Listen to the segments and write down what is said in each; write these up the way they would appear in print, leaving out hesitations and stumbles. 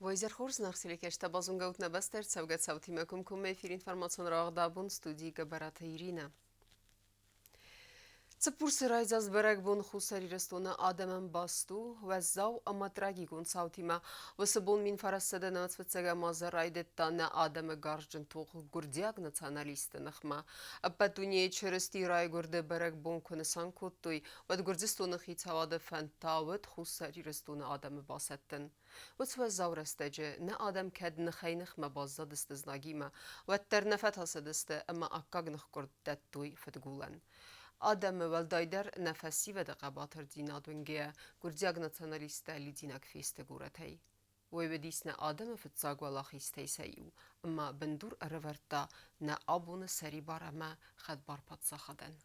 Войзер Хорс нахсили кешта базунгаут набастер цавгат савти макум эфир информацион рағдабун студийга барата Ирина. Цепурсы райзаз берег бун хусари рестона адамен басту веззау аматраги гун саутима высыбун мин фарасада нацвецега маза райдетта на адаме гаржен тух гурдяг националисты нахма апатуне черести рай гурде берег бун кунесан куттуй вад гурдистуны хитавады фантавыт хусари рестона адаме басеттен وسوزاو رستجه نه آدم کد نخینخ مبازد استزناگیما و ترنفت هستست اما اکاگ نخکرد دتوی فتگولن آدم ولدایدر نفسی و دقباتر دینادونگه گرزیاگ ناتسانالیست لیدیناک فیست گورتهی و بدیس نه آدم فتزاگ و لاخیسته سیو اما بندور ارورتا نه آبون سری بارما خد بار پتسا خدن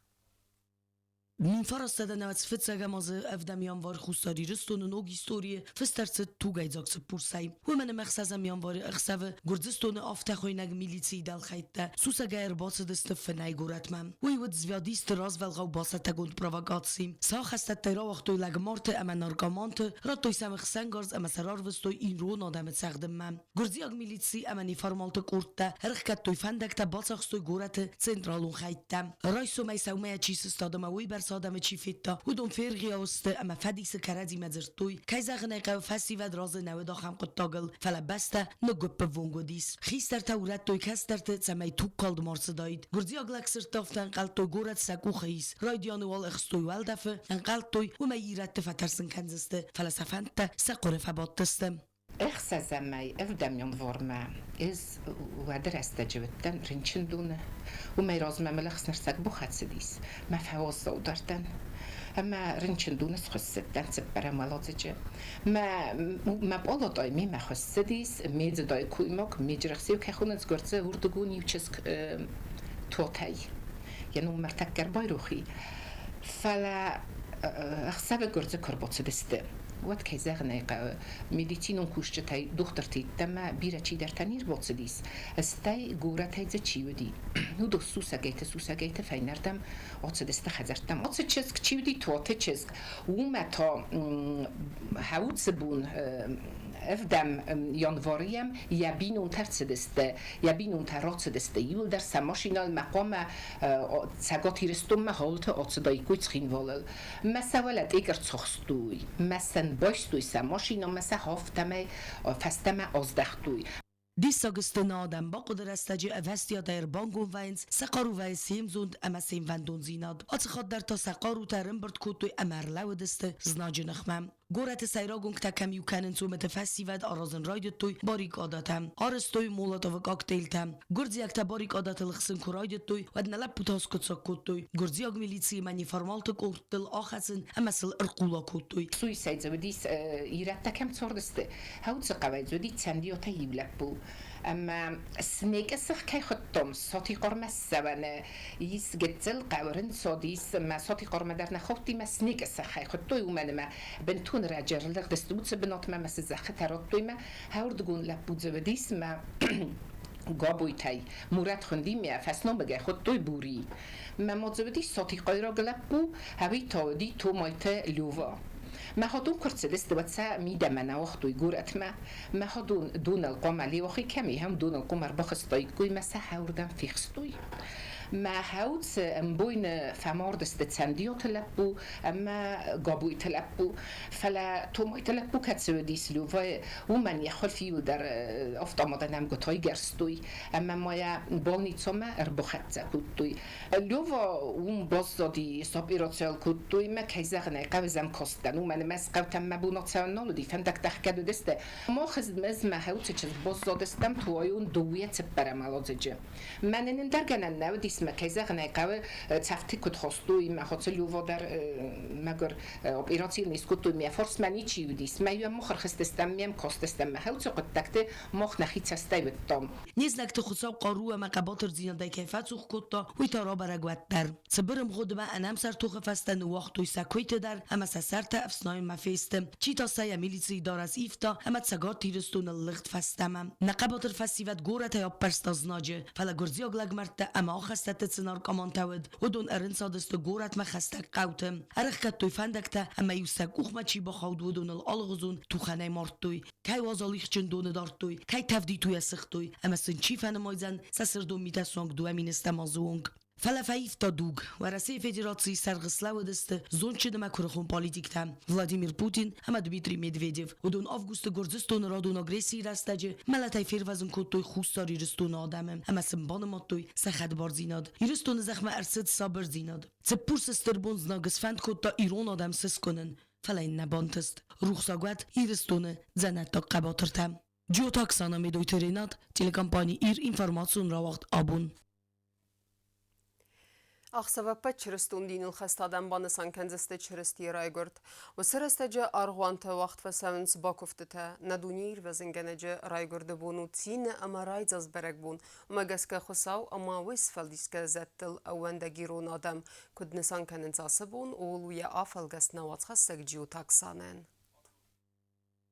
Min farastede nevets fitsaga maze evdem yanvar khustari ristonun og historie festertse tugayzakse pursay. Humen mexsazem yanvari exsave Gurdzistone aftachoynag milici dal khaytte susaga erbase deste fenay goratmem. Wy wad zviadist razvelga basata gund provokatsi. Sa khastat tayra waqtoy lag marte amen argamante ratoy sam xsengarz amasarar vestoy in ron adamet sagdemmem. Gurdziag milici ameni farmalte kortte herkhkat toy fendekte basaxtoy gorate centralun khaytte. Rayso meysawme chisistadama wy آدم چی فیتا و دون فرقی است اما فدیس کردی مزرتوی کی زغنه قو فسی و دراز نو داخم قطاگل فلا بسته نگوب بونگو دیس خیستر تورت توی کستر تسمی تو کالد مارس داید گرزی اگلکسر تافتن قلت توی گورت سکو خیس رایدیان وال اخستوی والدفه انقلت توی و میرت فترسن کنزسته فلا سفنت سقر فباتستم إخسازمي أفدم ينظرما إز ودرست جوتن رنشندونه وما يرازم ملخص نرسك بخات سديس ما فهوز صودرتن أما رنشندونه سخصتن سبرا ملازجة ما بقوله دايمي ما خصديس ميز داي كويمك ميجرخسيو كخونن زغرتزه وردگوني وچسك توتاي يعني مرتكر بايروخي فلا أخسابه گرزه کربوت دسته وقت که زغنه مدیتینون کوشته تای دختر تید تما بیره چی در تنیر بوت دیس استای گوره تای ز چی ودی نو دو سوسا گیت فینردم آت دست خزرتم آت چسک چی ودی توته چسک و تا هاوت زبون افدم یانواریم یابینون ترس دسته یابینون ترات دسته یول در سماشینال مقام سگاتی رستم حالت آت دایکوی خین والل مثلا اگر تخستوی مثلا باشتوی سماشینا مثلا هافتمه فستمه ازدختوی دیساگستن آدم با قدرستجی اوستیا در بانگون وینز سقارو و سیمزوند اما سیم وندون زیناد آتخاد در تا سقارو ترم برد کتوی امرلو دسته زناج نخمم گورت سیراگون که تکم یوکنن سو متفسی ود آرازن راید توی باریک آداتم آرستوی مولاتو کاکتیل تم گرزی اکتا باریک آدات لخسن کراید توی ود نلب پوتاس کتسا کتوی گرزی اگ میلیتسی منی فرمالت کورتل آخسن امسل ارقولا کتوی سویساید زودیس ایرت تکم چاردسته هاود سقوید زودی تندیو تا یولبو اما سنیک سخ کی خطم ساتی قرمه سوانه یس گتزل قورن سادیس ما ساتی قرمه در نخوتی ما سنیک سخ کی خطوی اومد ما بنتون راجر لغ دستوت بنات ما مس زخ تراتوی ما هورد گون لبود زودیس ما گابوی تای مورد خوندی می فسنام بگه خود توی بوری ما مزودی ساتی قایرا گلبو هوی تاودی تو مایت لووا ما هادون کرد دست واسه میدم من وقتی گورت ما هادون دون القملی وقتی کمی هم دون القمر بخستای کوی مثلا هوردم فیخستوی ما هاوت بوين فمار دست تسنديو تلبو اما قابوي تلبو فلا تومي تلبو كتسوديس لو ومن يخل فيه در افتامدن هم گتای گرستوی اما مایا بالنی تسمه اربخت کتوی لو اون باز دادی سابیراتسال کتوی ما کیزغنه قوزم کاستن ومن مس قوتم مبوناتسال دی فندک دخکدو دسته ما خزد مز ما هاوت چز باز دادستم توایون دویت برم علازجه من این درگنن نودی ما کیزغنه قوی تفتی کد خواستوی ما خاطر و در مگر اپراتیل نیست کتوی می فرس منی چی ودیس ما یو مخر خستستم میم کاستستم ما هاوت قد تکته مخ نخیت سستی بتام نیز نکت خصاب قارو ما قباتر زینده کیفت سوخ کتا وی تارا برگوت در صبرم خود ما انم سر تو خفستن وقت و سکویت در اما سر تا افسنای مفیستم چی تا سای میلیسی دار از ایفتا اما سگار تیرستون اللغت فستمم نقباتر فسیوت گورت یا پرستازناجه فلا گرزی اگلگ مرت اما آخست فرصت تسنار کمان تود و دون ارن سادست گورت ما خستک قوتم ارخ توی فندکتا اما یوسک اوخ ما چی بخواد و دون الالغزون تو خانه مارتوی کی وازالیخ چن دون دارتوی کی تفدی توی سختوی اما سن چی فن مایزن سسر دو میتا سونگ دو امین استمازونگ فلافايف تادوغ ورسي فيدراتسي سرغسلاو دست زونچه دما كرخون پاليتيكتا فلاديمير بوتين اما دميتري ميدفيديف ودون افغوست گورزستون رادون اگريسي رستاجه ملتای فيروازن كوتوي خوستاري رستون آدم اما سنبان ماتوي سخد بار زيناد يرستون زخم ارسد صابر زيناد تپورس استربونز ناگس فند كوتا ايرون آدم سس کنن فلاين نبانتست روخساگوات يرستون زنت تا قباترتم جوتاكسانا ميدويترينات تيليكامباني اير انفورماسيون راوقت آبون Ախսավապա չրստուն դինულ խստադան բանըսան կենձստե չրստի ռայգորդ, ու սրստեջը արղուանթը վաղթվասավնց բակովտը նադունիր վզնգենեջը ռայգորդը բունու ծինը ամարայց ազբերակ բուն, մագասկը խոսավ ամա վիսվալդիսկը զետտլ ավանդը գիրոն ադամ, կուդնսան կենենց ասը բուն, ու լույա աֆալգաս նավաց խասակ ջիոտաքսանեն.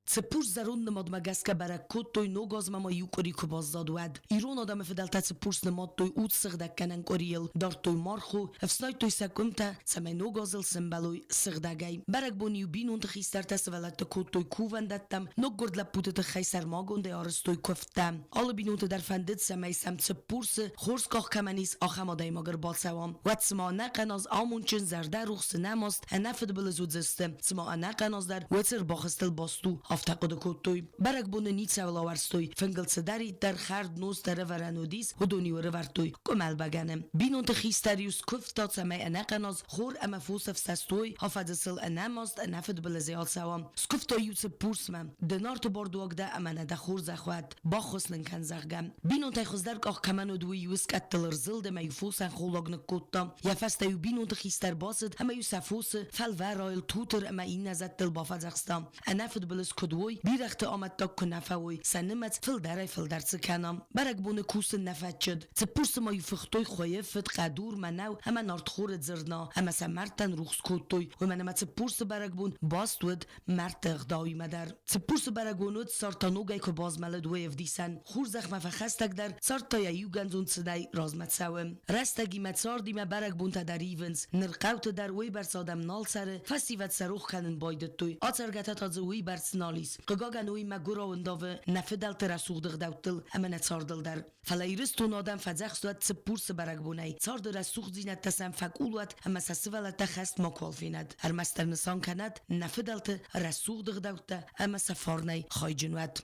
Цепуш зарун мод магаска баракот той ногаз мама юкори кубаздад вад. Ирон адам федалта цепуш намод той утсыг дакканан корил. Дар той марху эфснай той секунта саме ногазыл симбалой сыгдагай. Барак бони юбин унт хистарта свалата кот той кувандаттам. Ног гордла путата хайсар магонде арс той кофтам. Alle binunte der fandit same sam цепурse хорсках каманис ахамадай магар балсавам. Ват сма нақан az amunchen zarda ruhs namost anafd belzudзесте. Сма анақан az dar wetser бахстел басту. افتقد کوتوی برگ بونه نیت سوالورستوی فنگل صدری در خرد نوز در ورانودیس و دونی ور ورتوی کمال بگنم بینون تخیستریوس کفتات سمی انقناز خور اما فوسف سستوی حافظسل انماست انفد بلزیال سوام سکفتایوس پورسمم دنارت باردوگ ده اما نده خور زخوات با خسلن کن زغگم بینون تخزدرک آخ کمانو دوی یوس کتلر زلد ما یفوسن خولگن کوتا یا فستایو بینون تخیستر باسد اما یوسفوس فل ورایل توتر اما این نزد دل بافزخستم انفد بلز کدوی بیرخت آمد تا کنفوی سنمت فل درس کنم برگ بونه کوس نفت شد تپرس ما یفختوی خویفت قدور منو همه نارت خورد زرنا همه سمرتن روخس کتوی و من تپرس برگ بون باستود مرت اغدای مدر تپرس برگ بونود سارتانوگای که باز ملد و افدیسن خور زخم فخستک در سارتا یو گنزون صدای رازمت سوم رستگی متسار دیمه برگ بون تا در ایونز نرقوت در وی برسادم نال سره فستیوت سروخ کنن بایدت توی آترگتا تازه وی برسنالیس قگاگنوی مگورا ونداوه نفدل ترسوغدغ دوتل اما نتساردل در فلایرستون آدم فزخستوات سپورس برگ بونای سارد رسوغ زینت تسم فکولوات اما سسولت تخست ماکوالفیند هر مستر نسان کند نفدل ترسوغدغ دوته اما سفارنای خای جنوات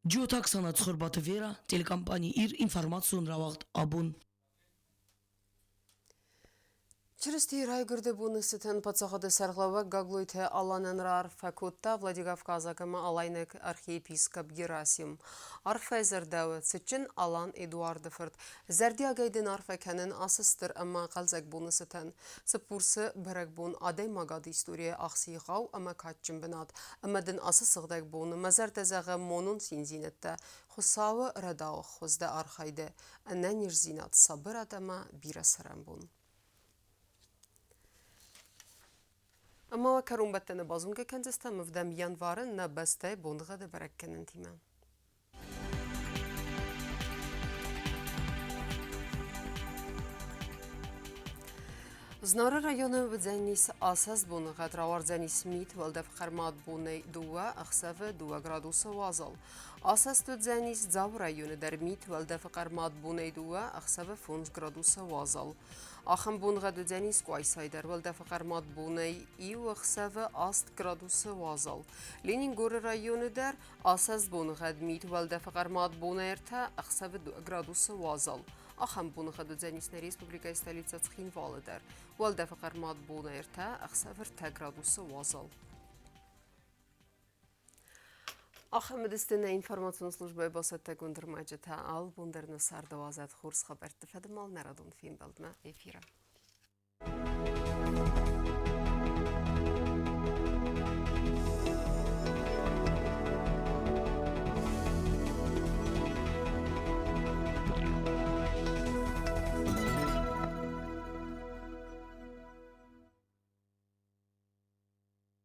جوتاک سانات خوربات ویرا تلکامپانی ایر انفورماسیون راوقت آبون Чрсти райгырды буны сытын пацағады сарғлауы гаглойты аланын рар факутта Владикавказакама алайнық архиепископ Герасим. Арфа зәрдәуі сычын алан Эдуардыфырд. Зәрді агайдын арфа кәнін асыстыр әмі қалзак буны сытын. Сыпурсы бәрік бун адай магады история ақсиғау әмі катчын бінат. Әмәдін асысығдак буны мәзәрдәзәғі монун синзинетті. Хусауы рәдауы хузды архайды. Әнән ерзинат сабыр адама бира сыран бун. اما کرون بتن بازون که کنزسته مفدم ینوارن نبسته بوندغه ده برکنن تیمه. Знара районы вдзенис асас бунға траварзени смит валдев хармат буны дуа ахсавы 2 градуса вазал. Асас тудзенис дзав районы дер мит валдев хармат буны дуа ахсавы 5 градуса вазал. Ахым бунға дудзенис куайсайдар валдев хармат буны ию ахсавы 10 градуса вазал. Ленингоры районы дер асас бунға мит валдев хармат буны эрта ахсавы 2 градуса вазал. Ахам бунға дудзенисна республика столица Цхинвалы дер. والده فقرمات بونا ارتا اخسافر 10 градуса вазал. Ахмедистина информационная служба басатта гундермаджета ал бундерна сардавазат хурс хабарты фадмал нарадун фин балдна эфира.